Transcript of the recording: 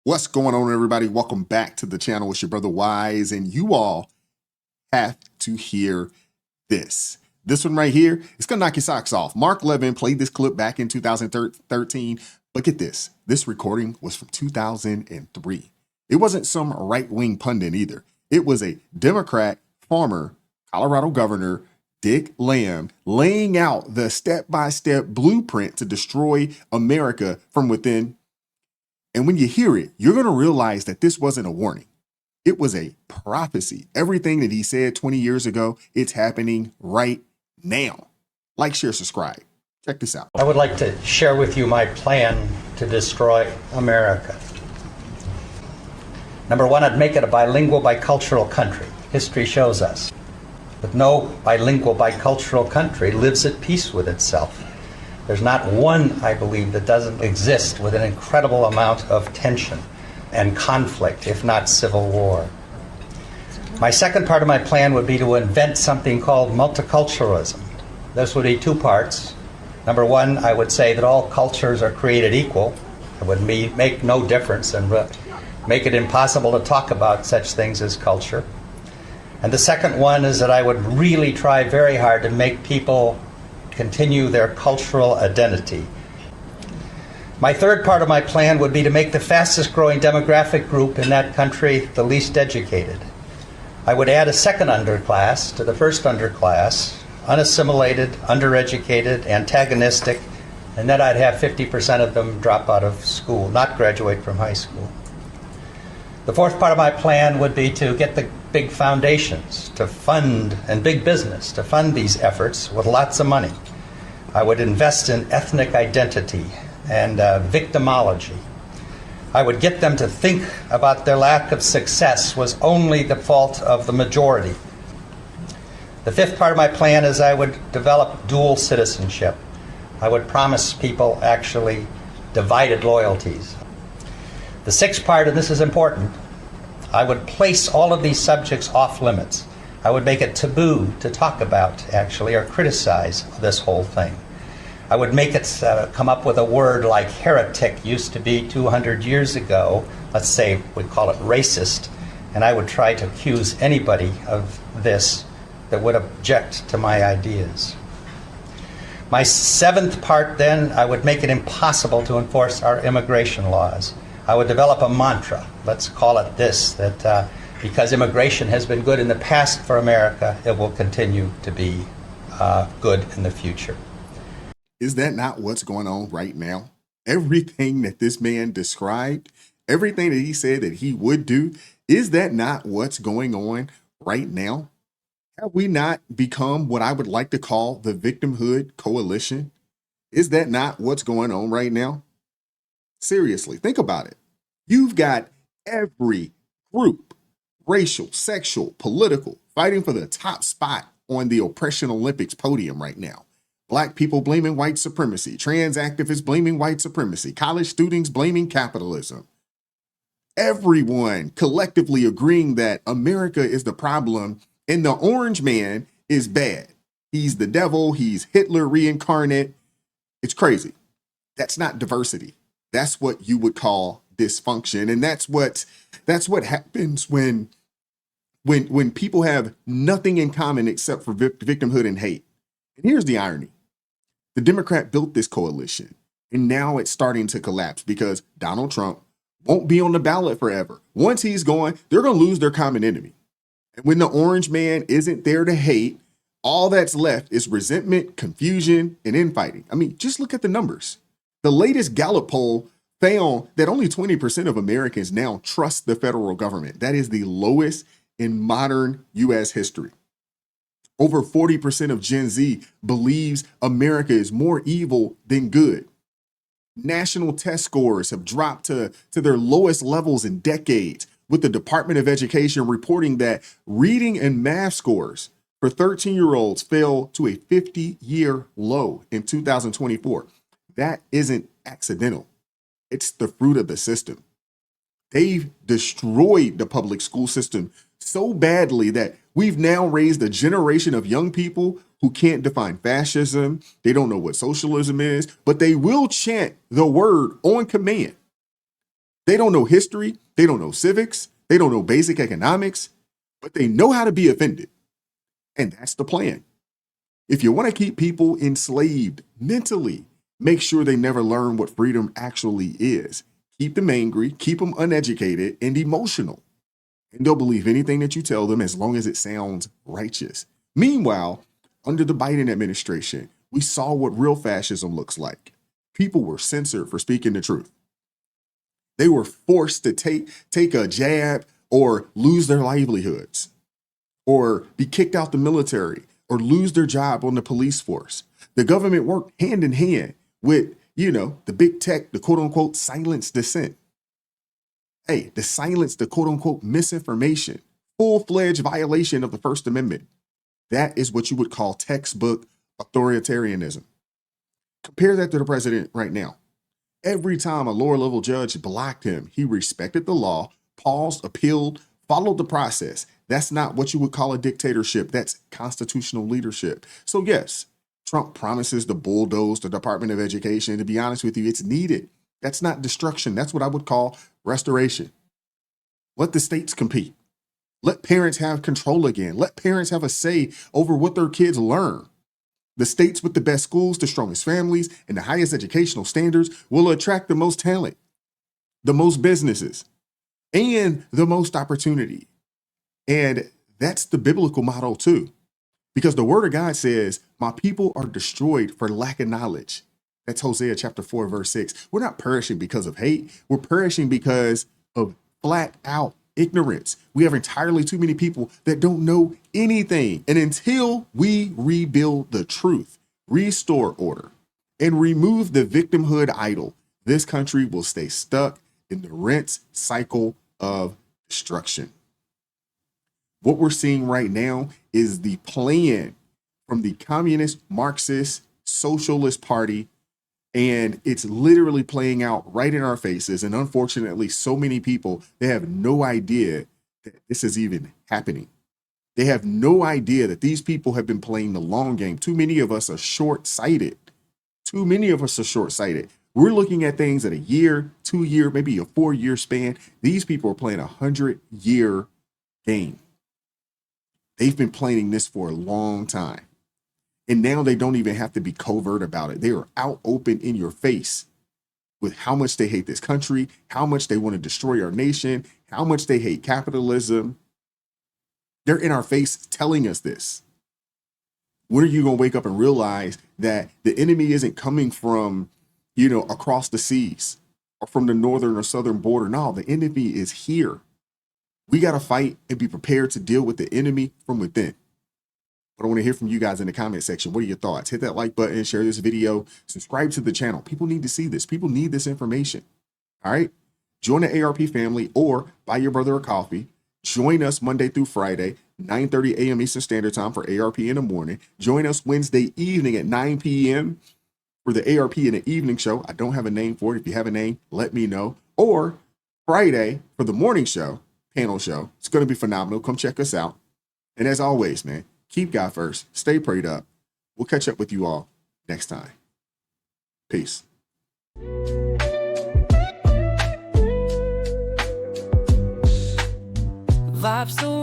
What's going on, everybody? Welcome back to the channel. It's your brother Wise, and you all have to hear this. This one right here, it's gonna knock your socks off. Mark Levin played this clip back in 2013, but get this. This recording was from 2003. It wasn't some right-wing pundit either. It was a Democrat former Colorado governor, Dick Lamb, laying out the step-by-step blueprint to destroy America from within. And when you hear it, you're going to realize that this wasn't a warning. It was a prophecy. Everything that he said 20 years ago, it's happening right now. Like, share, subscribe. Check this out. I would like to share with you my plan to destroy America. Number one, I'd make it a bilingual, bicultural country. History shows us that no bilingual, bicultural country lives at peace with itself. There's not one, I believe, that doesn't exist with an incredible amount of tension and conflict, if not civil war. My second part of my plan would be to invent something called multiculturalism. This would be two parts. Number one, I would say that all cultures are created equal. It would make no difference and make it impossible to talk about such things as culture. And the second one is that I would really try very hard to make people continue their cultural identity. My third part of my plan would be to make the fastest growing demographic group in that country the least educated. I would add a second underclass to the first underclass, unassimilated, undereducated, antagonistic, and then I'd have 50% of them drop out of school, not graduate from high school. The fourth part of my plan would be to get the big foundations to fund, and big business to fund these efforts with lots of money. I would invest in ethnic identity and victimology. I would get them to think about their lack of success was only the fault of the majority. The fifth part of my plan is I would develop dual citizenship. I would promise people actually divided loyalties. The sixth part, and this is important, I would place all of these subjects off limits. I would make it taboo to talk about, actually, or criticize this whole thing. I would make it come up with a word like heretic used to be 200 years ago. Let's say we call it racist. And I would try to accuse anybody of this that would object to my ideas. My seventh part, then, I would make it impossible to enforce our immigration laws. I would develop a mantra, let's call it this, that because immigration has been good in the past for America, it will continue to be good in the future. Is that not what's going on right now? Everything that this man described, everything that he said that he would do, is that not what's going on right now? Have we not become what I would like to call the victimhood coalition? Is that not what's going on right now? Seriously, think about it. You've got every group, racial, sexual, political, fighting for the top spot on the Oppression Olympics podium right now. Black people blaming white supremacy, trans activists blaming white supremacy, college students blaming capitalism. Everyone collectively agreeing that America is the problem and the orange man is bad. He's the devil, he's Hitler reincarnate. It's crazy. That's not diversity. That's what you would call dysfunction. And that's what happens when people have nothing in common except for victimhood and hate. And here's the irony. The Democrat built this coalition, and now it's starting to collapse because Donald Trump won't be on the ballot forever. Once he's gone, they're going to lose their common enemy. And when the orange man isn't there to hate, all that's left is resentment, confusion, and infighting. I mean, just look at the numbers. The latest Gallup poll found that only 20% of Americans now trust the federal government. That is the lowest in modern U.S. history. Over 40% of Gen Z believes America is more evil than good. National test scores have dropped to their lowest levels in decades, with the Department of Education reporting that reading and math scores for 13-year-olds fell to a 50-year low in 2024. That isn't accidental. It's the fruit of the system. They've destroyed the public school system so badly that we've now raised a generation of young people who can't define fascism. They don't know what socialism is, but they will chant the word on command. They don't know history. They don't know civics. They don't know basic economics, but they know how to be offended. And that's the plan. If you want to keep people enslaved mentally, make sure they never learn what freedom actually is. Keep them angry, keep them uneducated and emotional. And they'll believe anything that you tell them as long as it sounds righteous. Meanwhile, under the Biden administration, we saw what real fascism looks like. People were censored for speaking the truth. They were forced to take a jab or lose their livelihoods, or be kicked out the military, or lose their job on the police force. The government worked hand in hand with, the big tech, the quote unquote silence dissent. Hey, to silence the quote unquote misinformation, full-fledged violation of the First Amendment. That is what you would call textbook authoritarianism. Compare that to the president right now. Every time a lower level judge blocked him, he respected the law, paused, appealed, followed the process. That's not what you would call a dictatorship. That's constitutional leadership. So yes, Trump promises to bulldoze the Department of Education. To be honest with you, it's needed. That's not destruction. That's what I would call restoration. Let the states compete. Let parents have control again. Let parents have a say over what their kids learn. The states with the best schools, the strongest families, and the highest educational standards will attract the most talent, the most businesses, and the most opportunity. And that's the biblical model too, because the word of God says, my people are destroyed for lack of knowledge. That's Hosea chapter 4, verse 6. We're not perishing because of hate. We're perishing because of flat out ignorance. We have entirely too many people that don't know anything. And until we rebuild the truth, restore order, and remove the victimhood idol, this country will stay stuck in the rinse cycle of destruction. What we're seeing right now is the plan from the Communist, Marxist, Socialist Party, and it's literally playing out right in our faces. And unfortunately, so many people, they have no idea that this is even happening. They have no idea that these people have been playing the long game. Too many of us are short-sighted. Too many of us are short-sighted. We're looking at things at a year, 2 year, maybe a 4 year span. These people are playing a 100-year game. They've been planning this for a long time. And now they don't even have to be covert about it. They are out open in your face with how much they hate this country, how much they want to destroy our nation, how much they hate capitalism. They're in our face telling us this. When are you going to wake up and realize that the enemy isn't coming from, across the seas or from the northern or southern border? No, the enemy is here. We got to fight and be prepared to deal with the enemy from within. But I want to hear from you guys in the comment section. What are your thoughts? Hit that like button, share this video, subscribe to the channel. People need to see this. People need this information. All right. Join the ARP family or buy your brother a coffee. Join us Monday through Friday, 9:30 a.m. Eastern Standard Time for ARP in the morning. Join us Wednesday evening at 9 p.m. for the ARP in the evening show. I don't have a name for it. If you have a name, let me know. Or Friday for the morning show, panel show. It's going to be phenomenal. Come check us out. And as always, man, keep God first. Stay prayed up. We'll catch up with you all next time. Peace. Vibes so